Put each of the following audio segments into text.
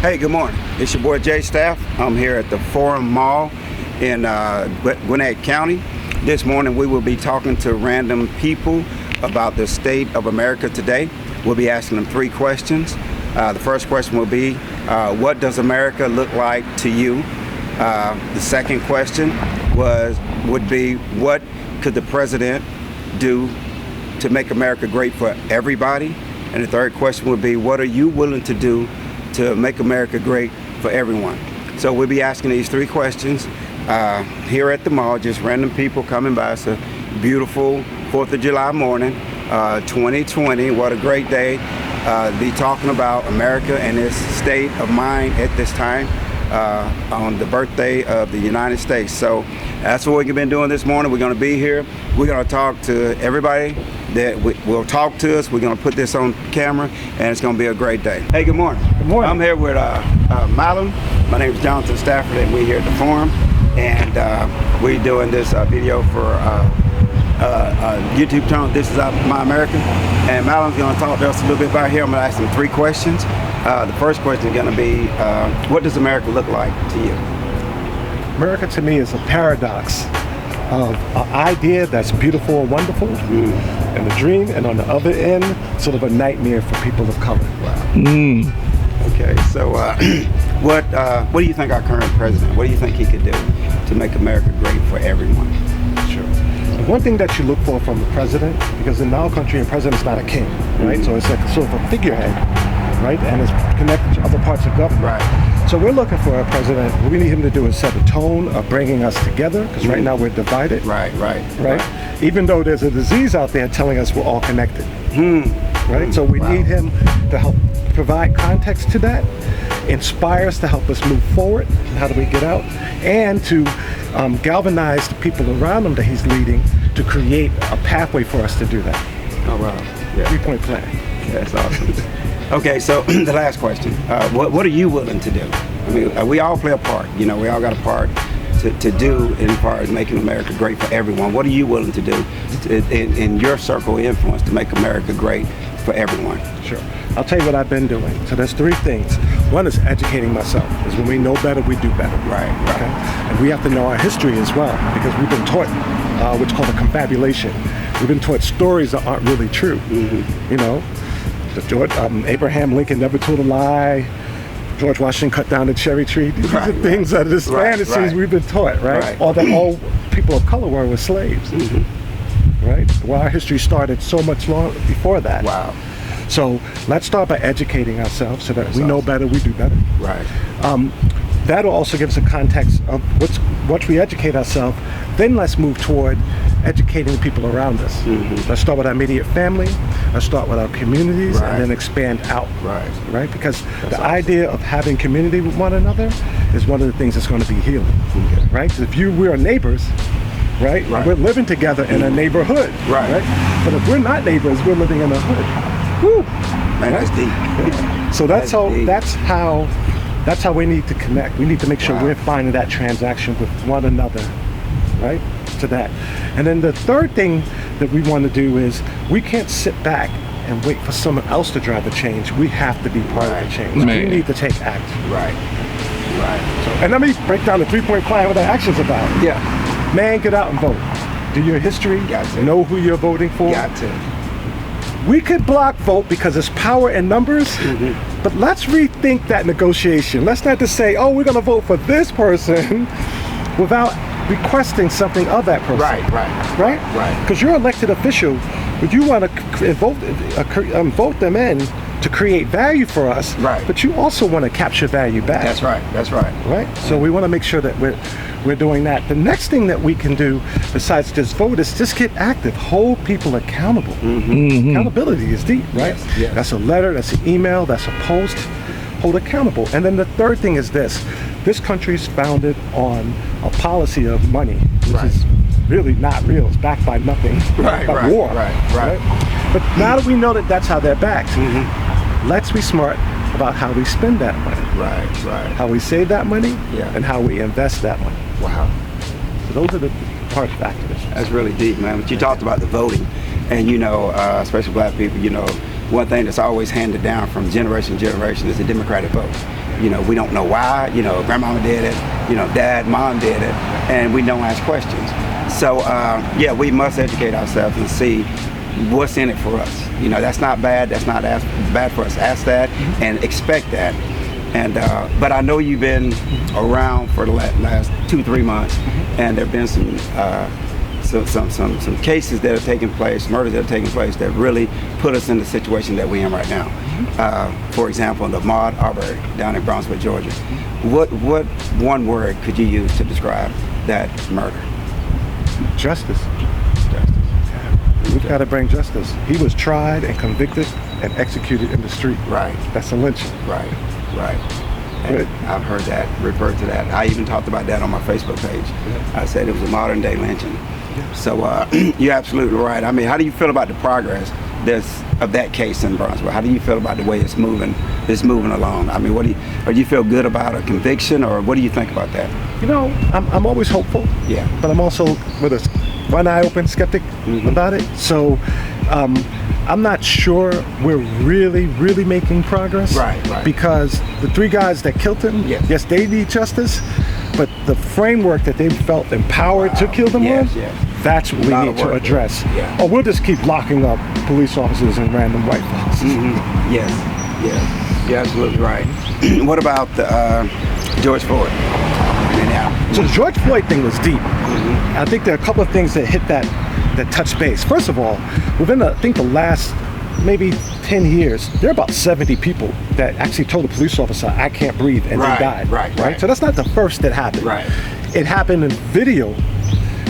Hey, good morning. It's your boy Jay Staff. I'm here at the Forum Mall in Gwinnett County. This morning we will be talking to random people about the state of America today. We'll be asking them 3 questions. The first question will be, what does America look like to you? The second question would be, what could the president do to make America great for everybody? And the third question would be, what are you willing to do to make America great for everyone? So we'll be asking these 3 questions here at the mall, just random people coming by. It's a beautiful 4th of July morning, 2020. What a great day to be talking about America and its state of mind at this time on the birthday of the United States. So that's what we've been doing this morning. We're going to be here. We're going to talk to everybody that will talk to us. We're going to put this on camera, and it's going to be a great day. Hey, good morning. Good morning. I'm here with Mallum. My name is Jonathan Stafford, and we're here at the Forum. And we're doing this video for YouTube channel. This is My America. And Mallum's going to talk to us a little bit about here. I'm going to ask him 3 questions. The first question is going to be, what does America look like to you? America to me is a paradox of an idea that's beautiful and wonderful, and a dream, and on the other end, sort of a nightmare for people of color. Wow. Okay, so what do you think our current president, what do you think he could do to make America great for everyone? Sure. The one thing that you look for from the president, because in our country, a president's not a king, right? So it's like sort of a figurehead, right? And it's connected to other parts of government. Right. So we're looking for a president. What we need him to do is set a tone of bringing us together, because right now we're divided. Right. Even though there's a disease out there telling us we're all connected. Right? So we need him to help provide context to that, inspire us to help us move forward. How do we get out? And to galvanize the people around him that he's leading to create a pathway for us to do that. Oh, wow. Yeah. 3-point plan. That's awesome. Okay, so the last question. What are you willing to do? I mean, we all play a part. You know, we all got a part to do in far as making America great for everyone. What are you willing to do in your circle of influence to make America great for everyone? Sure. I'll tell you what I've been doing. So there's 3 things. One is educating myself. Because when we know better, we do better. Right. Okay? And we have to know our history as well, because we've been taught what's called a confabulation. We've been taught stories that aren't really true. You know, Abraham Lincoln never told a lie. George Washington cut down the cherry tree. These are things that are just fantasies we've been taught, right? Or that all people of color were slaves, right? Well, our history started so much long before that. Wow. So let's start by educating ourselves so that we know better, we do better. Right. That'll also give us a context of once we educate ourselves, then let's move toward educating the people around us. Let's start with our immediate family, let's start with our communities, and then expand out. Right? Because the idea of having community with one another is one of the things that's going to be healing. Right? Because if we're neighbors, right? We're living together in a neighborhood. Right? But if we're not neighbors, we're living in a hood. Woo! Man, that's deep. So that's how we need to connect. We need to make sure we're finding that transaction with one another, right? To that. And then the third thing that we want to do is we can't sit back and wait for someone else to drive the change. We have to be part of the change. We need to take action. Right. So, and let me break down the 3-point plan, what the action's about. Man, get out and vote. Do your history. Know who you're voting for. We could block vote because it's power in numbers, but let's rethink that negotiation. Let's not just say, oh, we're going to vote for this person without requesting something of that person. Right? Because you're an elected official, but you want to vote them in to create value for us, but you also want to capture value back. That's right. Right? So we want to make sure that we're doing that. The next thing that we can do besides just vote is just get active, hold people accountable. Accountability is deep, right? Yes. That's a letter, that's an email, that's a post. Hold accountable. And then the third thing is this country's founded on a policy of money, which is really not real. It's backed by nothing but war. Right? But now that we know that that's how they're backed, let's be smart about how we spend that money. How we save that money, and how we invest that money. Wow. So those are the parts of activism. That's really deep, man. But you talked about the voting, and you know, especially black people, you know, one thing that's always handed down from generation to generation is the Democratic vote. You know, we don't know why. You know, grandmama did it. You know, dad, mom did it, and we don't ask questions. So yeah, we must educate ourselves and see what's in it for us. You know, that's not bad. That's not bad for us. Ask that and expect that. And but I know you've been around for the last 2-3 months, and there've been some cases that have taken place, murders that have taken place, that really put us in the situation that we're in right now. For example, the Ahmaud Arbery down in Brownsville, Georgia. What one word could you use to describe that murder? Justice. We've got to bring justice. He was tried and convicted and executed in the street. Right. That's a lynching. Right. And I've heard that, referred to that. I even talked about that on my Facebook page. Yeah. I said it was a modern day lynching. Yeah. So you're absolutely right. I mean, how do you feel about the progress of that case in Brownsville? How do you feel about the way it's moving along? I mean, do you feel good about a conviction, or what do you think about that? You know, I'm always hopeful. Yeah. But I'm also with one eye open skeptic about it. So I'm not sure we're really making progress. Right. Because the 3 guys that killed him, yes, they need justice, but the framework that they felt empowered to kill them with, that's what we need to address. Yeah. Or we'll just keep locking up police officers and random white folks. Yes, you're absolutely right. What about George Floyd? So the George Floyd thing was deep. I think there are a couple of things that hit that touch base. First of all, within I think the last maybe 10 years, there are about 70 people that actually told a police officer, I can't breathe, and they died. Right. So that's not the first that happened. Right. It happened in video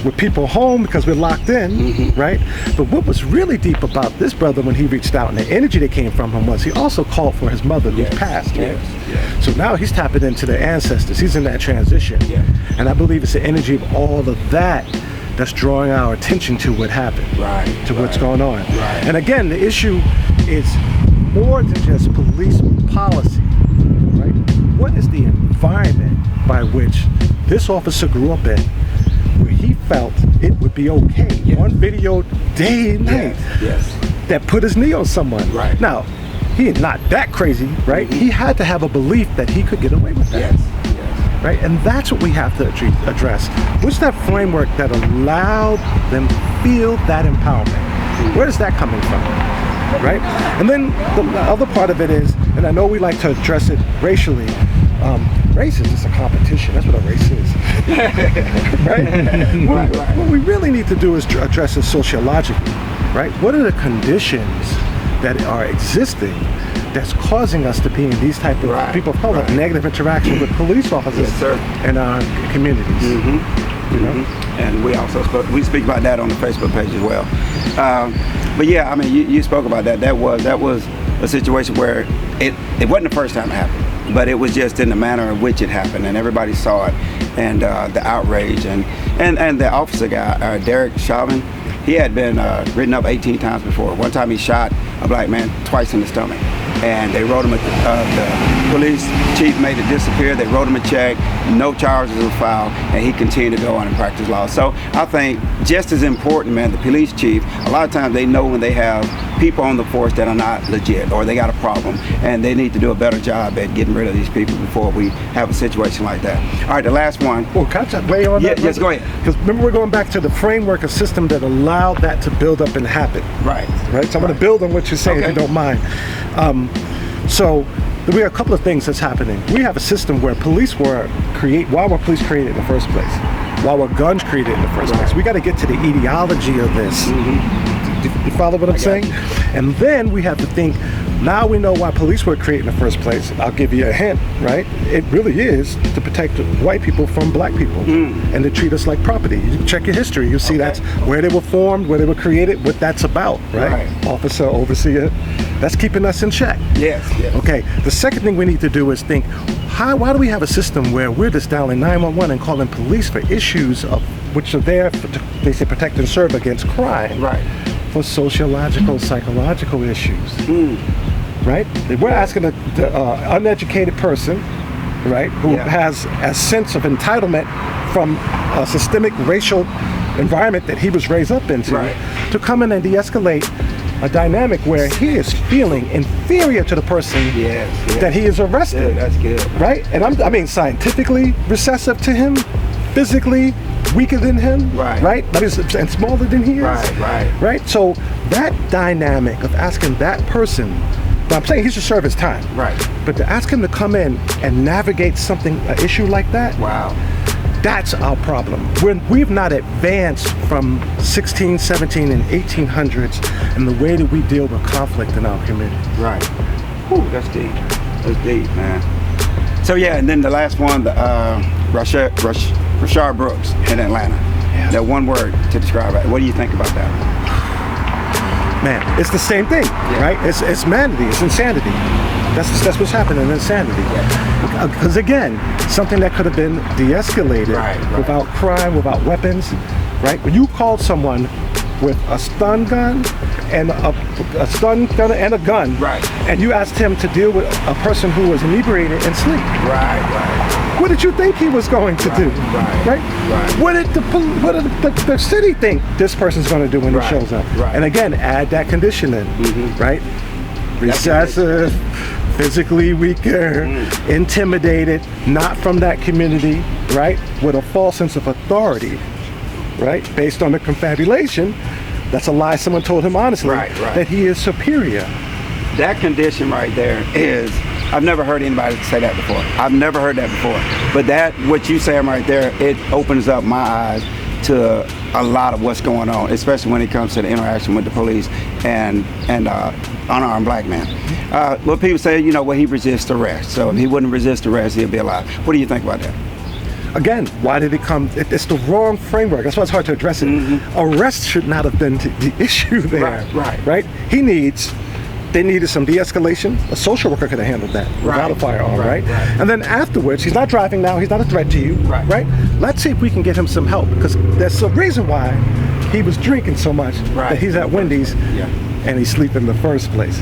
with people home because we're locked in, right? But what was really deep about this brother when he reached out and the energy that came from him was he also called for his mother who's passed. Yes. So now he's tapping into the ancestors. He's in that transition. And I believe it's the energy of all of that that's drawing our attention to what happened, to what's going on. And again, the issue is more than just police policy, right? What is the environment by which this officer grew up in, where he felt it would be okay on video day and night that put his knee on someone? Now, he is not that crazy, right? He had to have a belief that he could get away with that. Right? And that's what we have to address. What's that framework that allowed them to feel that empowerment? Where is that coming from? Right? And then the other part of it is, and I know we like to address it racially, race is just a competition. That's what a race is. Right? What we really need to do is address it sociologically. Right? What are the conditions that are existing that's causing us to be in these type of people of color negative interaction with police officers in our communities? You know? And we also speak about that on the Facebook page as well. But yeah, I mean, you spoke about that. That was a situation where it wasn't the first time it happened, but it was just in the manner in which it happened, and everybody saw it, and the outrage, and the officer guy, Derek Chauvin, he had been written up 18 times before. One time he shot a black man twice in the stomach, and they wrote him the police chief made it disappear. They wrote him a check, no charges were filed, and he continued to go on and practice law. So I think just as important, man, the police chief, a lot of times they know when they have people on the force that are not legit or they got a problem, and they need to do a better job at getting rid of these people before we have a situation like that. All right, the last one. Well, can I weigh on that? Yes, go ahead. Because remember, we're going back to the framework, a system that allowed that to build up and happen. Right. So I'm going to build on what you're saying, if you don't mind. So we have a couple of things that's happening. We have a system where why were police created in the first place? Why were guns created in the first place? We got to get to the etiology of this. You follow what I'm saying? And then we have to think, now we know why police were created in the first place. I'll give you a hint, right? It really is to protect white people from black people and to treat us like property. You check your history, you'll see that's where they were formed, where they were created, what that's about, right? Officer, overseer, that's keeping us in check. Yes. Okay, the second thing we need to do is think, why do we have a system where we're just dialing 911 and calling police for issues of which are there they say protect and serve against crime, for sociological, psychological issues, right? We're asking an uneducated person, right, who has a sense of entitlement from a systemic racial environment that he was raised up into, to come in and de-escalate a dynamic where he is feeling inferior to the person that he is arresting. Yeah, that's good. Right? And I mean, scientifically recessive to him, physically weaker than him, right? That is, and smaller than he is. Right? So that dynamic of asking that person, now I'm saying he should serve his time. Right. But to ask him to come in and navigate an issue like that, wow. That's our problem. We've not advanced from 16, 17, and 1800s in the way that we deal with conflict in our community. Right. Whew, that's deep. That's deep, man. So yeah, and then the last one, the Rashard Brooks in Atlanta. Yeah. That one word to describe it. What do you think about that? Man, it's the same thing, right? It's manity, it's insanity. That's what's happening, insanity. Because again, something that could have been de-escalated without crime, without weapons, right? When you called someone with a stun gun and a gun, and you asked him to deal with a person who was inebriated and sleep. What did you think he was going to do? What did the city think this person's going to do when he shows up? And again, add that condition in, right? Recessive, physically weaker, intimidated, not from that community, right? With a false sense of authority, right? Based on the confabulation, that's a lie someone told him honestly, that he is superior. That condition right there is, I've never heard anybody say that before. I've never heard that before. But that, what you saying right there, it opens up my eyes to a lot of what's going on, especially when it comes to the interaction with the police and unarmed black men. What people say, you know, well, he resists arrest. So if he wouldn't resist arrest, he'd be alive. What do you think about that? Again, why did it come? It's the wrong framework. That's why it's hard to address it. Arrest should not have been the issue there. Right? They needed some de-escalation. A social worker could have handled that without a firearm, right? And then afterwards, he's not driving now. He's not a threat to you, right? Let's see if we can get him some help, because there's a reason why he was drinking so much that he's at Wendy's and he's sleeping in the first place.